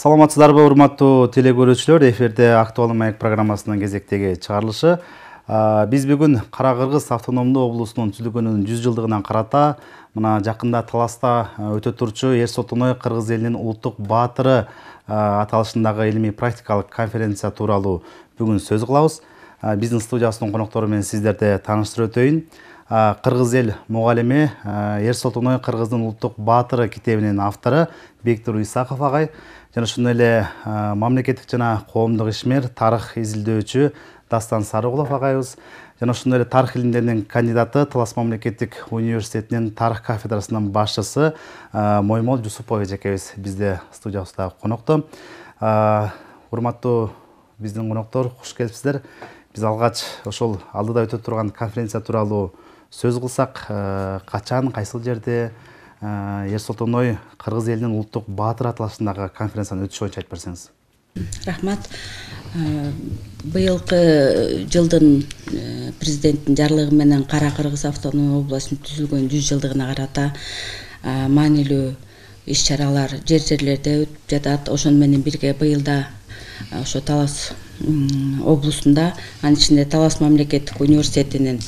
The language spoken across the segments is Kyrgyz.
Саламатсыздарбы, урматтуу телекөрүүчүлөр, эфирде Актуалдуу маек программасынын кезектеги чыгарылышы. Биз бүгүн Кара Кыргыз автономдуу облусунун түзүлгөнүнүн 100 жылдыгына карата мына жакында Таласта өтө турчу Ер-Солтоной Кыргыз элинин улуттук баатыры аталышындагы илимий практикалык конференция тууралуу бүгүн сөз кылабыз. Биздин студиясынын коноктору менен сиздерди тааныштырып өтөйүн. Кыргыз эл мугалими, Ер-Солтоной Кыргыздын улуттук баатыры китебинин автору Бектур Исаков агай, жана ошондой эле мамлекеттик жана коомдук ишмер, тарых изилдөөчү Дастан Сарыгулов агайыбыз, жана ошондой эле тарых илимдеринин кандидаты, Талас мамлекеттик университетинин тарых кафедрасынын башчысы Моймол Жусупович экебиз бизде студиябызда конокто. Урматтуу биздин коноктор, куш келипсиздер. Биз алгач ошол алдыда өтө турган конференция тууралуу сөз кылсак, качан, кайсыл жерде Ер-Солтоной Кыргыз элинин улуттук баатыры аталышындагы конференциянын өтүшү боюнча айтып берсеңиз. Рахмат. Быйылкы жылдын президенттин жарлыгы менен Кара Кыргыз автономдуу областынын түзүлгөн 100 жылдыгына карата маанилүү иш-чаралар жерлерде өтүп жатат. Ошону менен бирге быйылда ошо Талас облусунда, анын ичинде Талас мамлекеттик университетинин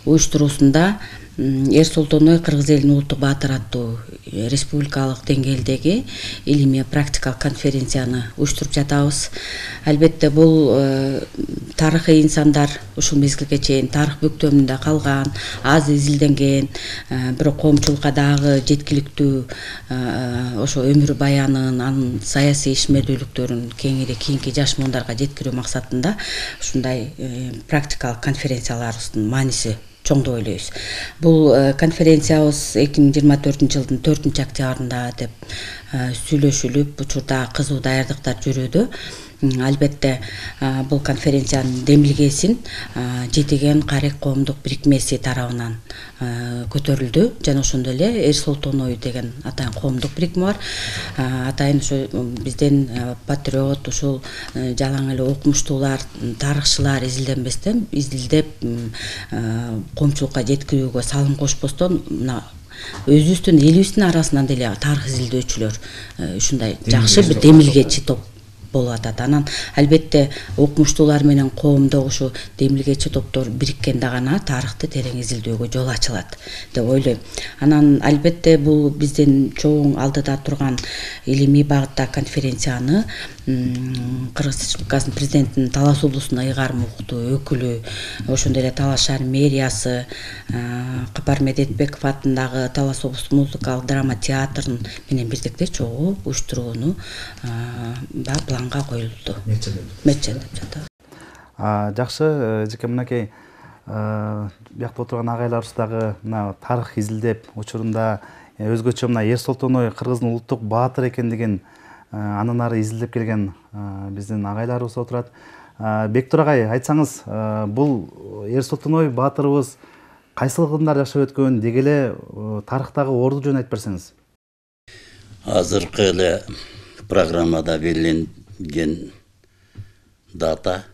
уюштуруусунда Ер-Солтоной Кыргыз элинин улуттук баатыры аттуу республикалык деңгээлдеги илимий практикалык конференцияны уюштуруп жатабыз. Албетте бул тарыхый инсандар ушул мезгилге чейин тарых бөктөмүндө калган, аз изилденген, бирок коомчулукка дагы жеткиликтүү ошо өмүр баянын, анын саясий ишмердүүлүктөрүн кеңири кийинки жаш муундарга жеткирүү максатында ушундай практикалык конференцияларыбыздын мааниси чоң деп ойлойбуз. Бул конференциябыз 2024 жылдын 4 октябрында деп сүйлөшүлүп, учурда кызуу даярдыктар жүрүүдө. Албетте бул конференциянын демилгесин Жетиген Карек коомдук бирикмеси тарабынан көтөрүлдү. Жана ошондой эле Ер-Солтоной деген атайын коомдук бирикме бар. Атайын ошо бизден патриот, ушул жалаң эле окумуштуулар, тарыхчылар изилденбестен, изилдеп коомчулукка жеткирүүгө салым кошпостон, мына өзүбүздүн элибиздин арасынан деле тарых изилдөөчүлөр ушундай жакшы бир демилгечи топ болуп атат. Анан албетте окумуштуулар менен коомдук ушу демилгечи топтор бириккенде гана тарыхты терең изилдөөгө жол ачылат деп ойлойм. Анан албетте бул биздин чоң алдыда турган илимий багытта конференцияны Кыргыз Республикасынын президентинин Талас облусунун ыйгарым укуктуу өкүлү, ошондой эле Талас шаар мэриясы, Капар Медетбеков атындагы Талас облустук музыкалык драма театрын менен бирдикте чогуу уюштурууну планга коюлду. Мечендеп жатат. Жакшы, жеке мынакей биякта отурган агайларыбыз дагы мына тарых изилдеп, учурунда өзгөчө мына Ер-Солтоной Кыргыздын улуттук баатыры экендигин анын ары изилдеп келген биздин агайларыбыз отурат. Бектур агай, айтсаңыз, бул Ер-Солтоной баатырыбыз кайсыл кылымдар жашап өткөн, деги эле тарыхтагы орду жөнүндө айтып берсеңиз. Азыркы эле программада белгиленген дата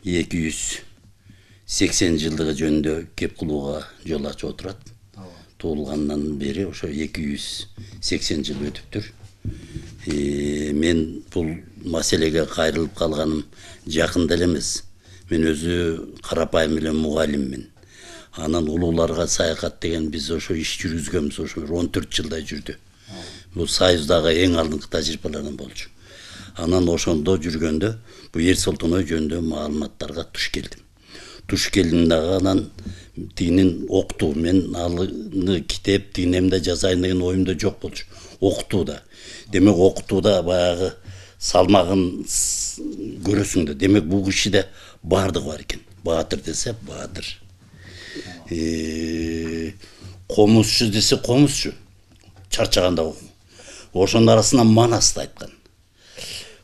280 жылдыгы жөнүндө кеп кылууга жол ачып отурат. Туулгандан бери ошо 280 жыл өтүптүр. Мен бул маселеге кайрылып калганым жакында эле эмес. Мен өзү карапайым эле мугалиммин. Анан улууларга саякат деген биз ошо иш жүргүзгөнбүз, ошо 14 жылдай жүрдү. Бул Союздагы эң алдыңкы тажрыйбалардан болчу. Анан ошондо жүргөндө бул Ер-Солтоной жөнүндө маалыматтарга туш келдим. Туш келдим дагы анан тигинин окутуу, мен аны китеп тигинемде жазайын деген оюмда жок болчу. Окутууда. Демек окутууда баягы салмагын көрөсүң да. Демек бул кишиде бардыгы бар экен. Баатыр десе баатыр. Комузчу десе комузчу. Чарчаганда ошонун арасынан манасты айткан.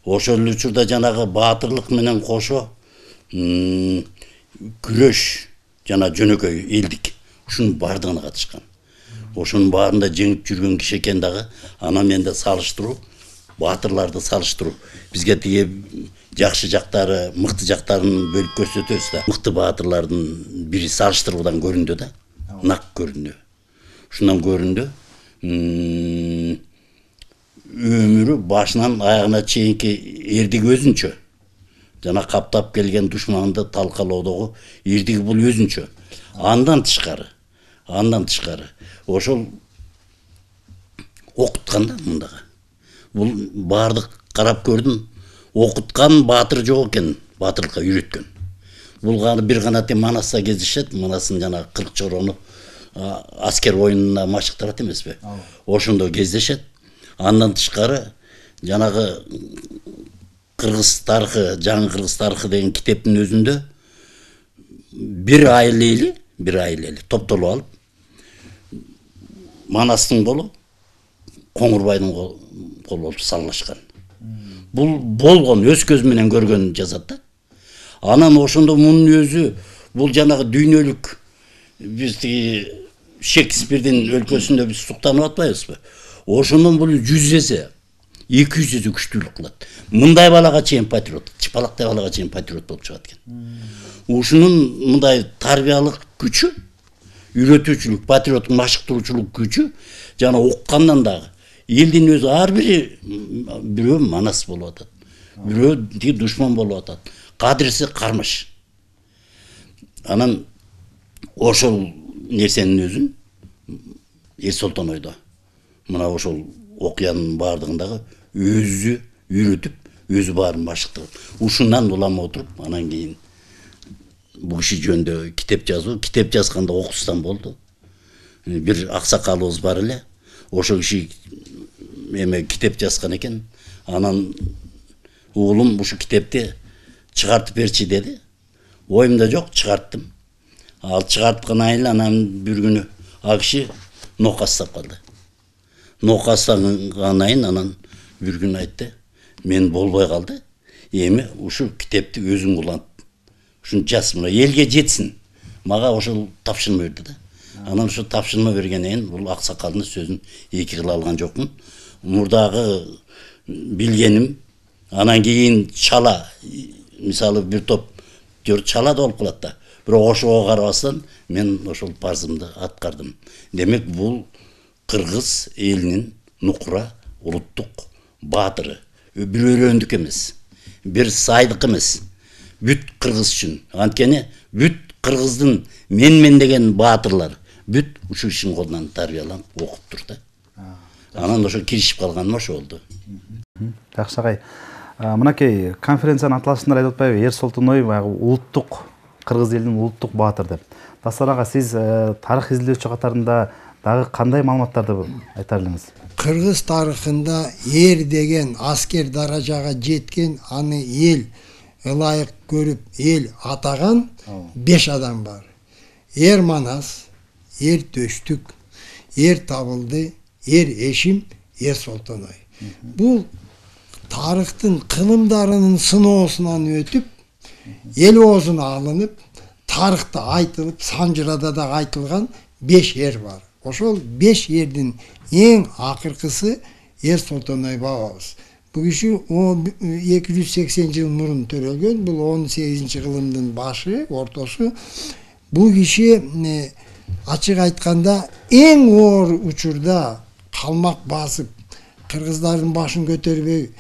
Ошол учурда жанагы баатырлык менен кошо күрөш жана жөнөкөй элдик ушунун бардыгына катышкан. Ошонун баарында жеңип жүргөн киши экен дагы. Анан менде салыштыруу, баатырларды салыштыруу. Бизге тиги жакшы жактары, мыкты жактарын бөлүп көрсөтөбүз да. Мыкты баатырлардын бири салыштыруудан көрүндү да. Нак көрүндү. Ушундан көрүндү. өмүрү башынан аягына чейинки эрдиги өзүнчө. Жана каптап келген душманды талкалоодогу эрдиги бул өзүнчө. Андан тышкары ошол окутканда мындагы. Бул бардык карап көрдүм. Окуткан баатыр жок экен, баатырлыкка үйрөткөн. Бул бир гана Манаста кездешет, Манасын жана 40 чорону аскер оюнуна машыктырат эмеспи? Ошондо кездешет. Андан тышкары жанагы Кыргыз тарыхы, жаңы Кыргыз тарыхы деген китептин өзүндө бир айлели топтолуп алып Манастын колу Коңурбайдын колу болуп саллашкан. Бул болгон өз көзү менен көргөнүн жазат да. Анан ошондо мунун өзү бул жанагы дүйнөлүк бизди Шекспирдин өлкөсүндө биз суктанып атпайбызбы? Ошондон бул 100 эсе 200 эсе күчтүүлүк кылат. Мындай балага чейин патриот, чыпалактай балага чейин патриот болуп чыгат экен. Ушунун мындай тарбиялык күчү, үйрөтүүчүлүк, патриоттук машыктыруучулук күчү жана уккандан дагы элдин өзү ар бири бирөө манас болуп атат. Бирөө душман болуп атат. Кадырсы кармыш. Анан ошол нерсенин өзүн Эрсолтонойдо мына ошол окуянын бардыгындагы өзү үйрөтүп, өзү баарын машыктырып, ушундан улама отуруп, анан кийин бул киши жөнүндө китеп жазуу, китеп жазганда окусуздан болду. Бир аксакалыбыз бар эле, ошол киши эме китеп жазган экен. Анан уулум ушу китепти чыгартып берчи деди. Оюмда жок, чыгарттым. Ал чыгарткандан кийин анан бир күнү ал киши нокастап калды. Нокастагандан кийин анан бир күн айтты, мен болбой калды. Эми ушу китепти өзүң куллан. Ушуну жаз, мына элге жетсин. Мага ошол тапшырма берди да. Анан ушу тапшырма бергенден кийин бул аксакалдын сөзүн эки кыла алган жокмун. Мурдагы билгеним, анан кийин чала, мисалы бир топ чала да болуп калат да. Бирок ошого карабастан мен ошол парзымды аткардым. Демек бул Кыргыз элинин нукура улуттук баатыры. Бир өрөөндүк эмес, бир сайдык эмес. Бүт Кыргыз үчүн. Анткени бүт Кыргыздын мен деген баатырлар бүт ушу ишин колунан тарбияланып окуптур да. Анан ошо киришип калганым ошо болду. Жакшы агай. Мынакей конференциянын аталышында айтып атпайбы? Эрсолтоной баягы улуттук Кыргыз элинин улуттук баатыр деп. Дастан ага, сиз тарых изилдөөчү катарында дагы кандай маалыматтарды айтар элеңиз? Кыргыз тарыхында эр деген аскер даражага жеткен, аны эл ылайык көрүп, эл атаган 5 адам бар. Эр Манас, эр Төштүк, эр Табылды, эр Эшим, эр Солтоной. Бул тарыхтын кылымдарынын сыноосунан өтүп, эл оозуна алынып, тарыхта айтылып, Санжырада да айтылган 5 эр бар. Ошол 5 эрдин эң акыркысы эр Солтоной бабабыз. Бул киши 280 жыл мурун төрөлгөн, бул 18 кылымдын башы, ортосу. Бул киши ачык айтканда эң оор учурда калмак басып, кыргыздардын башын көтөрбөй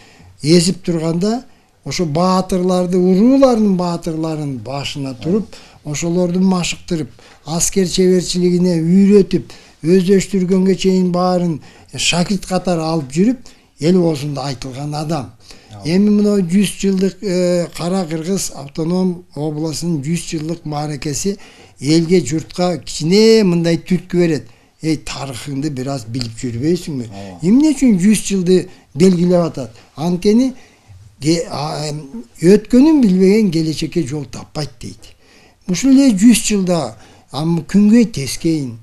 эзип турганда, ошо баатырларды, уруулардын баатырларын башына туруп, ошолорду машыктырып, аскер чеберчилигине үйрөтүп, өздөштүргөнгө чейин баарын шакирт катары алып жүрүп, эл оозунда айтылган адам. Эми мына 100 жылдык Кара Кыргыз автоном областынын 100 жылдык мааракеси элге, журтка кичине мындай түрткү берет. Эй, тарыхыңды бир аз билип жүрбөйсүңбү? Эмне үчүн 100 жылды белгилеп атат? Анткени өткөнүн билбеген келечекке жол таппайт дейт. Ушул эле 100 жылда күнгөй тескейин,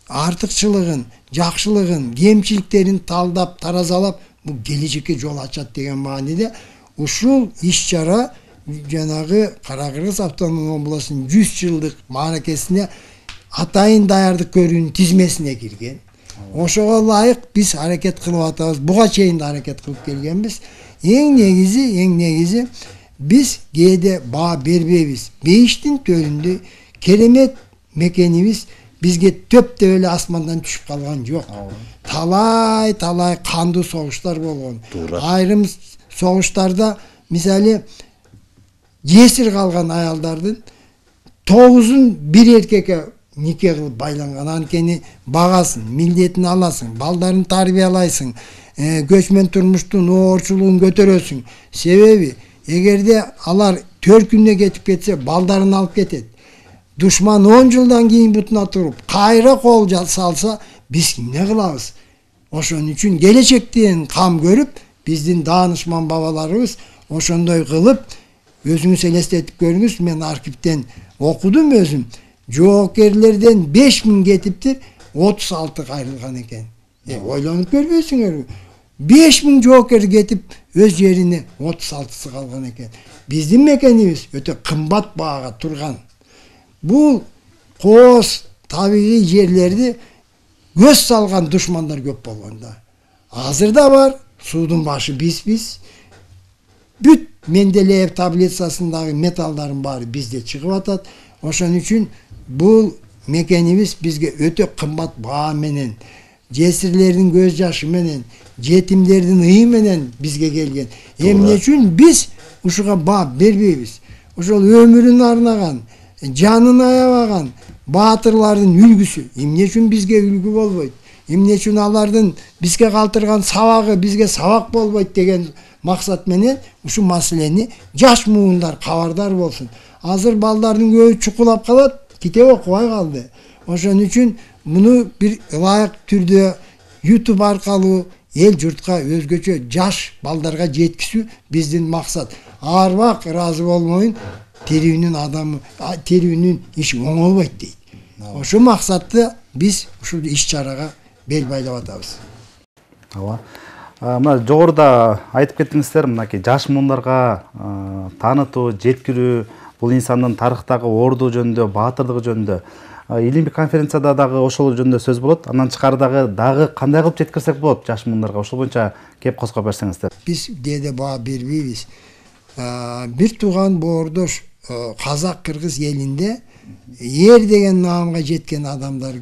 артыкчылыгын, жакшылыгын, кемчиликтерин талдап, таразалап, бул келечекке жол ачат деген мааниде ушул иш-чара жанагы Кара Кыргыз автоном областынын 100 жылдык мааракесине атайын даярдык көрүүнүн тизмесине кирген. Ошого ылайык биз аракет кылып атабыз. Буга чейин да аракет кылып келгенбиз. Эң негизи биз кээде баа бербейбиз. Бейиштин төрүндө керемет мекенибиз бизге төп деп эле асмандан түшүп калган жок. талай кандуу согуштар болгон. Туура. Айрым согуштарда мисалы жесир калган аялдардын 9'un bir erkeke нике кылып байланган. Анткени багасын, милдетин аласың, балдарын тарбиялайсың, көчмөн турмуштун оорчулугун көтөрөсүң. Себеби эгерде алар 4 күнүнө кетип кетсе, балдарын алып кетет. Душман 10 жылдан кийин бутуна туруп, кайра кол салса, биз эмне кылабыз? Ошон үчүн келечектен кам көрүп, биздин даанышман бабаларыбыз ошондой кылып, өзүңүз элестетип көрүңүз, мен архивден окудум өзүм. Жоокерлерден 5000 кетиптир, 36 кайрылган экен. Ойлонуп көрбөйсүңөрбү? 5000 жоокер кетип, өз жерине 36сы калган экен. Биздин мекенибиз өтө кымбат баага турган. Бул кооз табигый жерлерди көз салган душмандар көп болгонда. Азыр да бар, суудун башы биз. Бүт Менделеев таблицасындагы металлдардын баары бизде чыгып атат. Ошон үчүн бул мекенибиз бизге өтө кымбат баа менен, жесирлердин көз жашы менен, жетимдердин ыы менен бизге келген. Эмне үчүн биз ушуга баа бербейбиз? Ошол өмүрүн арнаган, жанын аябаган баатырлардын үлгүсү эмне үчүн бизге үлгү болбойт? Эмне үчүн алардын бизге калтырган сабагы бизге сабак болбойт деген максат менен ушу маселени жаш муундар кабардар болсун. Азыр балдардын көбү чукулап калат, китеп окубай калды. Ошон үчүн муну бир ылайык түрдө YouTube аркылуу эл журтка өзгөчө жаш балдарга жеткизүү биздин максат. Арбак ыраазы болмойн, терүүнүн адамы, терүүнүн иши оңолбойт дейт. Ошол максатты биз ушул иш-чарага бел байлап атабыз. Ооба. Мына жогоруда айтып кеттиңиздер, мынакей жаш муундарга таанытуу, жеткирүү, бул инсандын тарыхтагы орду жөнүндө, баатырдыгы жөнүндө илимдик конференцияда дагы ошол жөнүндө сөз болот. Андан тышкары дагы кандай кылып жеткирсек болот жаш муундарга? Ошол боюнча кеп коскоп берсеңиздер. Биз деде баа бербейбиз. Бир тууган боордош казак-кыргыз элинде эр деген наамга жеткен адамдар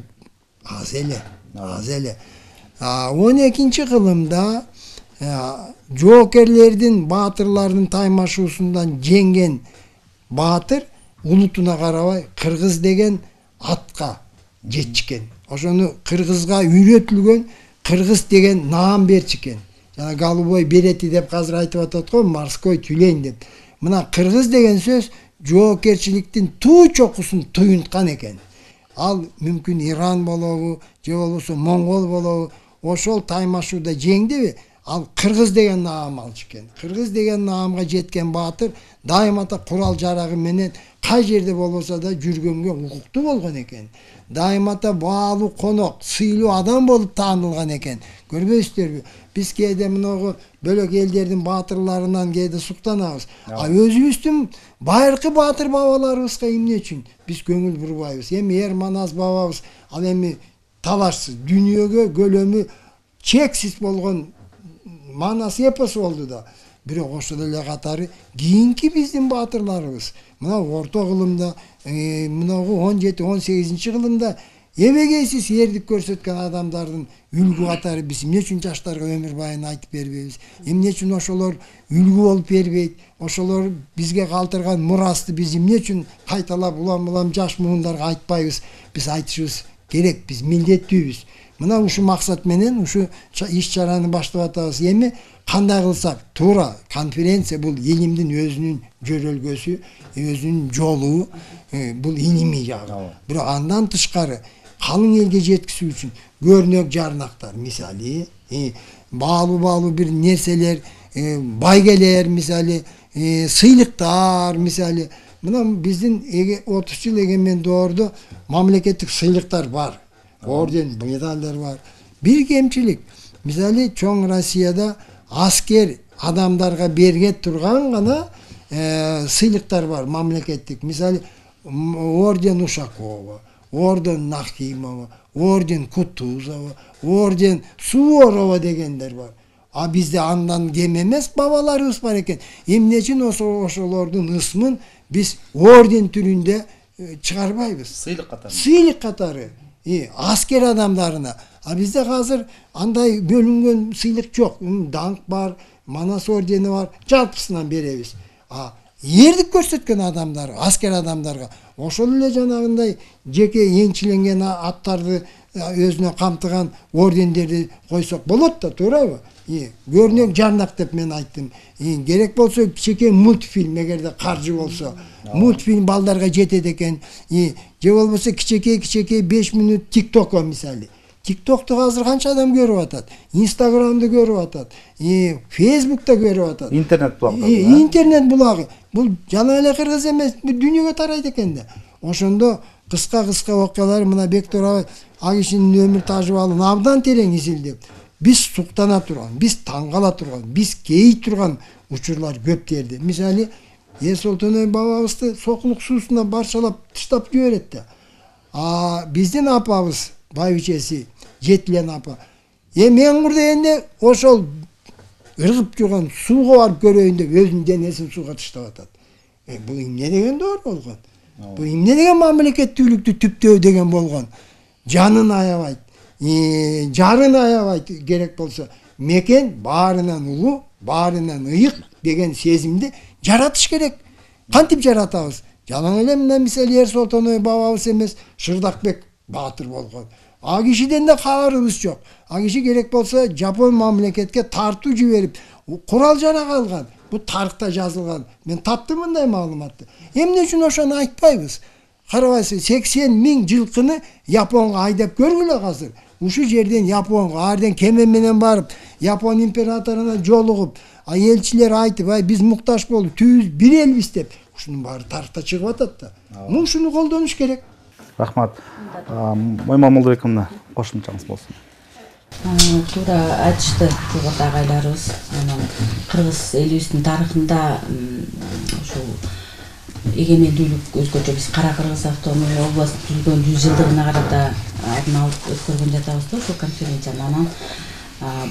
аз эле. 12-ci кылымда жоокерлердин, баатырлардын таймашуусундан жеңген баатыр улутуна карабай кыргыз деген атка жетчикен. Ошону кыргызга үйрөтүлгөн кыргыз деген наам берчикен. Жана голубой берети деп азыр айтып атат го, морской тюлень деп. Мына кыргыз деген сөз жоокерчиликтин туу чокусун туюнткан экен. Ал мүмкүн Иран болобу, же болбосо Моңгол болобу, ошол таймашууда жеңдиби? Ал кыргыз деген наам алчыкен. Кыргыз деген наамга жеткен баатыр дайымата курал жарагы менен кай жерде болбосо да жүргөнгө укуктуу болгон экен. Дайымата баалуу конок, сыйлуу адам болуп таанылган экен. Көрбөйсүздарбы? Биз кээде мынагы бөлөк элдердин баатырларынан кээде суктанабыз. Өзүбүздүн байыркы баатыр бабаларыбызга эмне үчүн биз көңүл бурбайбыз? Эми Эрманаз бабабыз ал эми талашсыз дүйнөгө көлөмү чексиз болгон манас эпос болду да. Бирок ошол эле катары кийинки биздин баатырларыбыз мына орто кылымда, мынагы 17-18 кылымда эбегейсиз эрдик көрсөткөн адамдардын үлгү катары биз эмне үчүн жаштарга өмүр байын айтып бербейбиз? Эмне үчүн ошолор үлгү болуп бербейт? Ошолор бизге калтырган мурасты биз эмне үчүн кайталап улам жаш муундарга айтпайбыз? Биз айтышыбыз керек, биз милдеттүүбүз. Мына ушу максат менен ушу иш-чараны баштап атабыз. Эми кандай кылсак туура конференция бул илимдин өзүнүн жөрөлгөсү, өзүнүн жолу, бул илимий жагы. Бирок андан тышкары калың элге жеткизүү үчүн көрнөк жарнактар, мисалы, баалуу бир нерселер, байгелер, мисалы, сыйлыктар, мисалы. Мына биздин 30 жыл эгемен доордо мамлекеттик сыйлыктар бар. Орден, медалдар бар. Бир кемчилик, мисалы, чоң Россияда аскер адамдарга берге турган гана сыйлыктар бар мамлекеттик. Мисалы, орден Ушакова, орден Нахимова, орден Кутузова, орден Суворова дегендер бар. А бизде андан кем эмес бабаларыбыз бар экен. Эмне үчүн ошолордун ысмын биз орден түрүндө чыгарбайбыз? Сыйлык катары. Аскер адамдарына. А бизде азыр андай бөлүнгөн сыйлык жок. Даңк бар, Манас ордени бар, жалпысынан беребиз. Эрдик көрсөткөн адамдар, аскер адамдарга ошол эле жанагындай жеке энчиленген аттарды өзүнө камтыган ордендерди койсок болот да, туурабы? Көрнөк жарнак деп мен айттым. Керек болсо кичине мультфильм, эгерде каржы болсо, мультфильм балдарга жетет экен. Же болбосо кичине 5 минут тиктокко мисалы. Тиктокту азыр канча адам көрүп атат, Инстаграмды көрүп атат, Фейсбукта көрүп атат. Интернет булагы. Интернет булагы. Бул жана эле кыргыз эмес, дүйнөгө тарайт экен да. Ошондо кыска окуялар мына Бектур ал кишинин өмүр тажрыйбалыгын абдан терең изилдеп, биз суктана турган, биз таңгала турган, биз кейи турган учурлар көп терди. Мисалы, Эрсолтоной бабабызды сокулук суусуна барчалап тыштап жиберет да. Биздин апабыз, байбичеси, жетилен апа. Мен курдегенде ошол ыргып жүргөн сууга барып көрөйүн деп өзүнүн денесин сууга тыштап атат. Бул эмне деген доор болгон? Бул эмне деген мамлекеттүүлүктү түптөө деген болгон? Жанын аябайт, жарын аябайт керек болсо. Мекен баарынан улуу, баарынан ыйык деген сезимди жаратыш керек. Кантип жаратабыз? Жалаң эле мына мисалы Эрсолтоной бабабыз эмес, Шырдакбек баатыр болгон. А кишиден да кабарыбыз жок. А киши керек болсо Жапон мамлекетке тартуу жиберип, курал жарак алган. Бул тарыхта жазылган. Мен таптым мындай маалыматты. Эмне үчүн ошону айтпайбыз? Карабайсыз, 80 000 жылкыны Японго айдап көргүлө азыр. Ушу жерден Японго, арден кеме менен барып, Япон императоруна жолугуп, элчилер айтып, биз муктаж болуп, түбүз бир элбиз деп. Ушунун баары тарыхта чыгып атат да. Ушуну колдонуш керек. Рахмат. Мойма Молдобек мына кошумчаңыз болсун. Туура айтышты Кубат агайларыбыз. Кыргыз элибиздин тарыхында ушул эгемендүүлүк өзгөчө биз Кара Кыргыз автономия областын түзүлгөн 100 жылдыгына карата алдын алып өткөргөн жатабыз да ушул конференцияны. Анан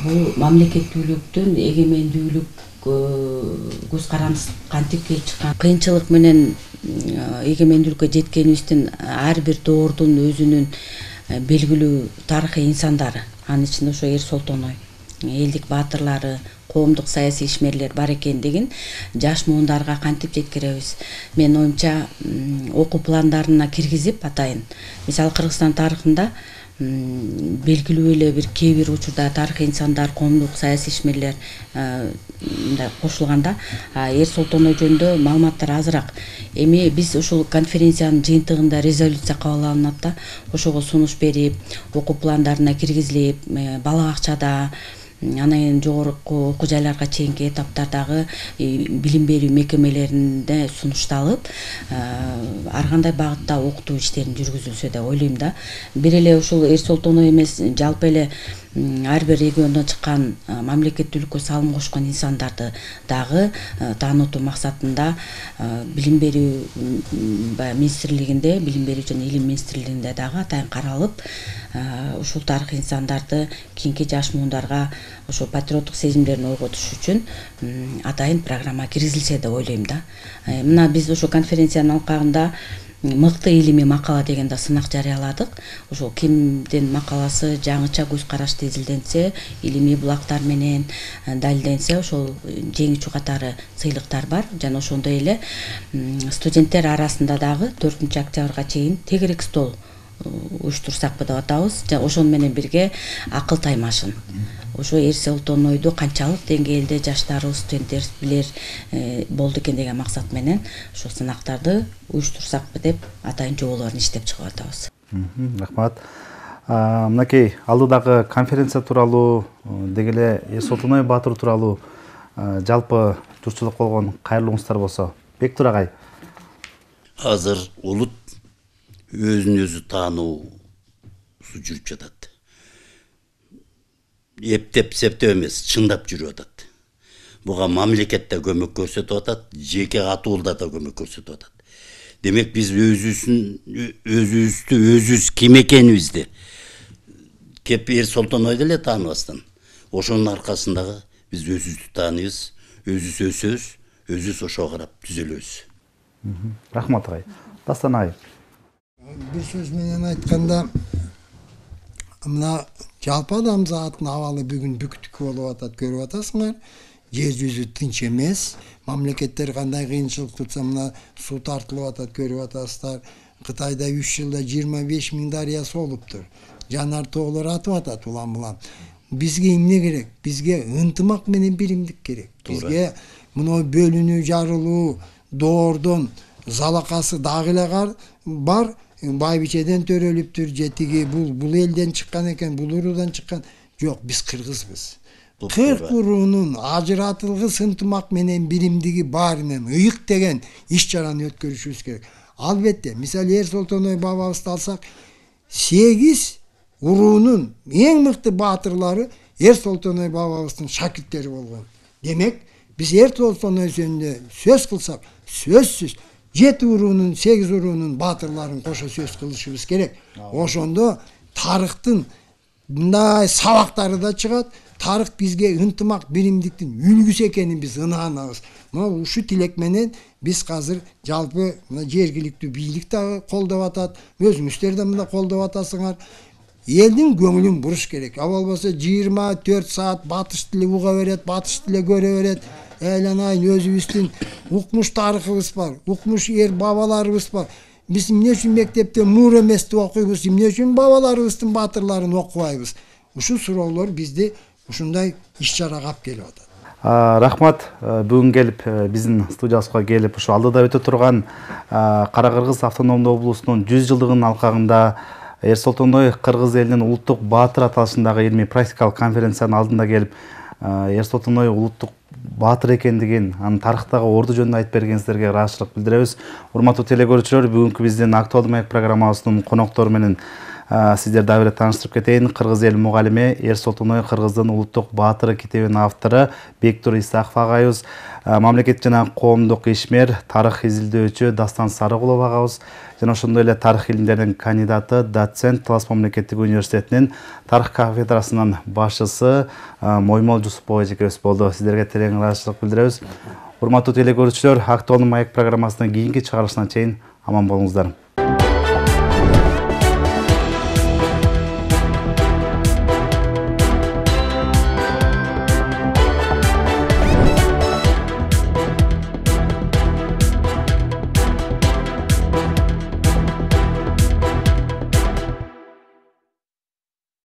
бул мамлекеттүүлүктүн эгемендүүлүк көз карандысы кантип келип чыккан, кыйынчылык менен эгемендүүлүккө жеткенибиздин ар бир доордун өзүнүн белгилүү тарыхый инсандары. Анын ичинде ошо Эрсолтоной, элдик баатырлары, коомдук саясий ишмерлер бар экен деген жаш муундарга кантип жеткиребиз? Менин оюмча окуу пландарына киргизип атайын. Мисалы Кыргызстан тарыхында белгилүү эле бир кээ бир учурда тарыхый инсандар, коомдук саясий ишмерлер кошулганда Эрсолтоной жөнүндө маалыматтар азыраак. Эми биз ушул конференциянын жыйынтыгында резолюция кабыл алынат да, ошого сунуш берип, окуу пландарына киргизилип, бала бакчада, анан кийин жогорку окуу жайларга чейинки этаптардагы билим берүү мекемелеринде сунушталып, ар кандай багытта окутуу иштерин жүргүзүлсө деп ойлойм да. Бир эле ушул Эрсолтоной эмес, жалпы эле ар бир региондон чыккан мамлекеттүүлүккө салым кошкон инсандарды дагы таанытуу максатында билим берүү министрлигинде, билим берүү жана илим министрлигинде дагы атайын каралып, ушул тарыхый инсандарды кийинки жаш муундарга ошо патриоттук сезимдерин ойготуш үчүн атайын программа киргизилсе деп ойлойм да. Мына биз ошо конференциянын алкагында мыкты илимий макала деген да сынак жарыяладык. Ошол кимдин макаласы жаңыча көз карашты изилденсе, илимий булактар менен далилденсе, ошол жеңүүчү катары сыйлыктар бар. Жана ошондой эле студенттер арасында дагы 4-октябрга чейин тегерек стол уюштурсакпы деп атабыз. Ошону менен бирге акыл таймашын. Ошо Эрсолтонойду канчалык деңгээлде жаштарыбыз, студенттер билер болду экен деген максат менен ошо сынактарды уюштурсакпы деп атайын жоболорун иштеп чыгып атабыз. Рахмат. Мынакей алдыдагы конференция тууралуу, деги эле Эрсолтоной баатыр тууралуу жалпы журтчулук болгон кайрылууңуздар болсо, Бектур агай. Азыр улут өзүн өзү таануу жүрүп жатат. Эптеп септеп эмес, чындап жүрүп атат. Буга мамлекет да көмөк көрсөтүп атат, жеке катуулдар да көмөк көрсөтүп атат. Демек биз өзүбүз ким экенибизди кеп Эрсолтонойду эле тааныбастан, ошонун аркасындагы биз өзүбүздү тааныйбыз, өзүбүз өсөбүз, өзүбүз ошого карап түзөлөбүз. Рахмат агай. Дастан агай. Bir söz менен айтканда, мына Жалпы адамзаттын абалы бүгүн бүктүк болуп атат, көрүп атасыңар. Жер жүзү тынч эмес. Мамлекеттер кандай кыйынчылык турса мына суу тартылып атат, көрүп атасыздар. Кытайда 3 жылда 25 000 дарыя солуптур. Жанар тоолор атып атат улам-улам. Бизге эмне керек? Бизге ынтымак менен биримдик керек. Бизге мына бөлүнүү, жарылуу, доордон залакасы дагы эле бар. Байбичеден төрөлүптүр, жетиги бул элден чыккан экен, бул уруудан чыккан. Жок, биз кыргызбыз. 40 уруунун ажыратылгыс ынтымак менен биримдиги баары менен ыйык деген иш чараны өткөрүшүбүз керек. Албетте, мисалы Эр-Солтоной бабабызды алсак, 8 уруунун эң мыкты баатырлары Эр-Солтоной бабабыздын шакирттери болгон. Демек, биз Эр-Солтоной жөнүндө сөз кылсак, сөзсүз 7 уруунун, 8 уруунун баатырларын кошо сөз кылышыбыз керек. Ошондо тарыхтын мындай сабактары да чыгат. Тарых бизге ынтымак биримдиктин үлгүсү экенин биз ынанабыз. Мына ушу тилек менен биз азыр жалпы жергиликтүү бийлик да колдоп атат, өзүңүздөр да мында колдоп атасыңар. Элдин көңүлүн буруш керек. А болбосо 24 саат батыш тиле уга берет, батыш тиле көрө берет. Айланайын, өзүбүздүн укмуш тарыхыбыз бар, укмуш бабаларыбыз бар. Биз эмне үчүн мектепте мур эмести окуйбуз, эмне үчүн бабаларыбыздын баатырларын окубайбыз? Ушул суроолор бизди ушундай иш-чарага алып келип атат. Рахмат, бүгүн келип биздин студиябызга келип ушу алдыда өтө турган Кара-Кыргыз автономдуу облусунун 100 жылдыгынын алкагында Эр-Солтоной кыргыз элинин улуттук баатыр аталышындагы илмий практикалык конференциянын алдында келип Эр-Солтоной улуттук баатыр экендигин, анын тарыхтагы орду жөнүндө айтып бергениңиздерге ыраазычылык билдиребиз. Урматтуу телекөрүүчүлөр, бүгүнкү биздин актуалдуу маек программабыздын коноктору менен сиздерди дагы бир тааныштырып кетейин. Кыргыз эл мугалими, Эр-Солтоной кыргыздын улуттук баатыры китебинин автору Бектур Исаков агайыбыз, мамлекет жана коомдук ишмер, тарых изилдөөчү Дастан Сарыгулов агабыз жана ошондой эле тарых илимдеринин кандидаты, доцент, Талас мамлекеттик университетинин тарых кафедрасынын башчысы Моймол Жусупов эжекебиз болду. Сиздерге терең ыраазычылык билдиребиз. Урматтуу телекөрүүчүлөр, актуалдуу маек программасынын кийинки чыгарылышына чейин аман болуңуздар.